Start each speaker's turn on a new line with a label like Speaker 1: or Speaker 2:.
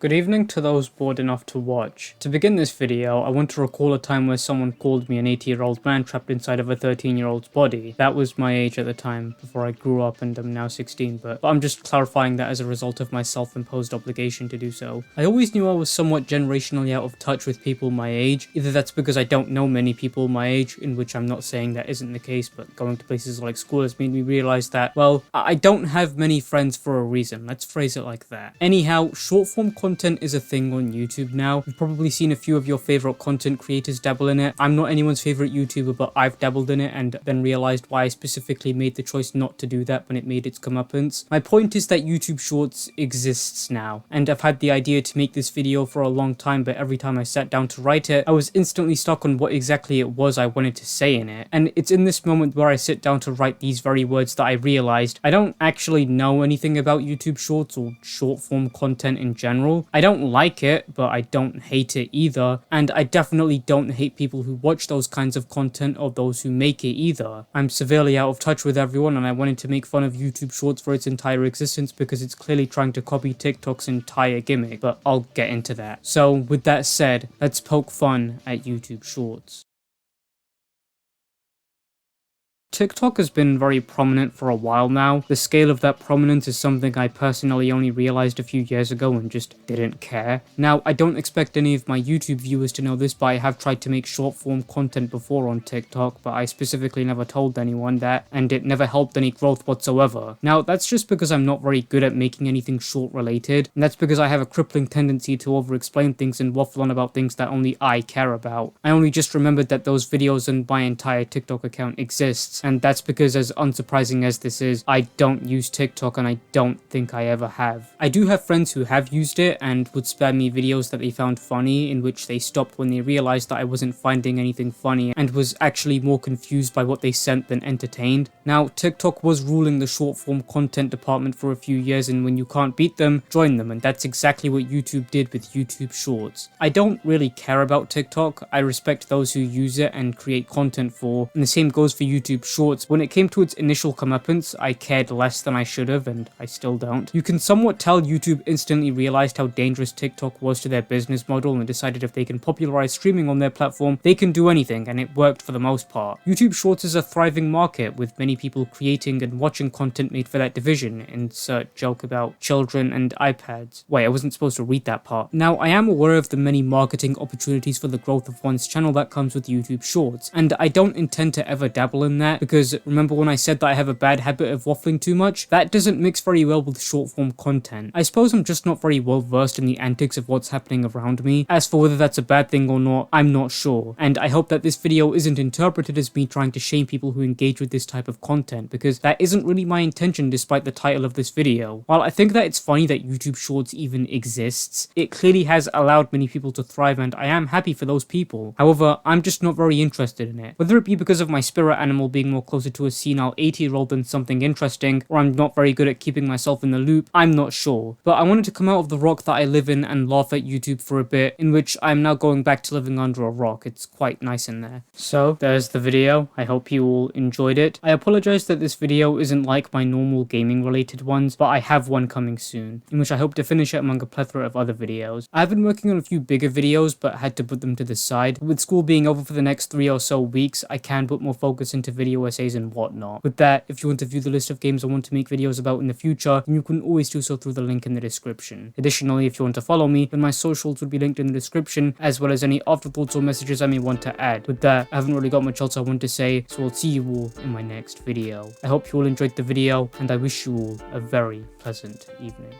Speaker 1: Good evening to those bored enough to watch. To begin this video, I want to recall a time where someone called me an 80-year-old man trapped inside of a 13-year-old's body. That was my age at the time, before I grew up and I'm now 16, but I'm just clarifying that as a result of my self-imposed obligation to do so. I always knew I was somewhat generationally out of touch with people my age. Either that's because I don't know many people my age, in which I'm not saying that isn't the case, but going to places like school has made me realize that, well, I don't have many friends for a reason. Let's phrase it like that. Anyhow, short-form content is a thing on YouTube now. You've probably seen a few of your favorite content creators dabble in it. I'm not anyone's favorite YouTuber, but I've dabbled in it and then realized why I specifically made the choice not to do that when it made its comeuppance. My point is that YouTube Shorts exists now, and I've had the idea to make this video for a long time, but every time I sat down to write it, I was instantly stuck on what exactly it was I wanted to say in it. And it's in this moment where I sit down to write these very words that I realized I don't actually know anything about YouTube Shorts or short form content in general. I don't like it, but I don't hate it either, and I definitely don't hate people who watch those kinds of content or those who make it either. I'm severely out of touch with everyone, and I wanted to make fun of YouTube Shorts for its entire existence because it's clearly trying to copy TikTok's entire gimmick, but I'll get into that. So with that said, let's poke fun at YouTube Shorts. TikTok has been very prominent for a while now. The scale of that prominence is something I personally only realized a few years ago and just didn't care. Now, I don't expect any of my YouTube viewers to know this, but I have tried to make short form content before on TikTok, but I specifically never told anyone that, and it never helped any growth whatsoever. Now, that's just because I'm not very good at making anything short related, and that's because I have a crippling tendency to over-explain things and waffle on about things that only I care about. I only just remembered that those videos and my entire TikTok account exists, and that's because, as unsurprising as this is, I don't use TikTok and I don't think I ever have. I do have friends who have used it and would spare me videos that they found funny, in which they stopped when they realized that I wasn't finding anything funny and was actually more confused by what they sent than entertained. Now, TikTok was ruling the short form content department for a few years, and when you can't beat them, join them, and that's exactly what YouTube did with YouTube Shorts. I don't really care about TikTok. I respect those who use it and create content for, and the same goes for YouTube Shorts. When it came to its initial comeuppance, I cared less than I should have, and I still don't. You can somewhat tell YouTube instantly realized how dangerous TikTok was to their business model and decided if they can popularize streaming on their platform, they can do anything, and it worked for the most part. YouTube Shorts is a thriving market, with many people creating and watching content made for that division. Insert joke about children and iPads. Wait, I wasn't supposed to read that part. Now, I am aware of the many marketing opportunities for the growth of one's channel that comes with YouTube Shorts, and I don't intend to ever dabble in that, because remember when I said that I have a bad habit of waffling too much? That doesn't mix very well with short form content. I suppose I'm just not very well versed in the antics of what's happening around me. As for whether that's a bad thing or not, I'm not sure. And I hope that this video isn't interpreted as me trying to shame people who engage with this type of content, because that isn't really my intention despite the title of this video. While I think that it's funny that YouTube Shorts even exists, it clearly has allowed many people to thrive, and I am happy for those people. However, I'm just not very interested in it. Whether it be because of my spirit animal being more closer to a senile 80-year-old than something interesting, or I'm not very good at keeping myself in the loop, I'm not sure. But I wanted to come out of the rock that I live in and laugh at YouTube for a bit, in which I'm now going back to living under a rock. It's quite nice in there. So, there's the video. I hope you all enjoyed it. I apologize that this video isn't like my normal gaming related ones, but I have one coming soon, in which I hope to finish it among a plethora of other videos. I've been working on a few bigger videos, but had to put them to the side. With school being over for the next 3 or so weeks, I can put more focus into video essays and whatnot. With that, if you want to view the list of games I want to make videos about in the future, then you can always do so through the link in the description. Additionally, if you want to follow me, then my socials would be linked in the description, as well as any afterthoughts or messages I may want to add. With that, I haven't really got much else I want to say, so I'll see you all in my next video. I hope you all enjoyed the video, and I wish you all a very pleasant evening.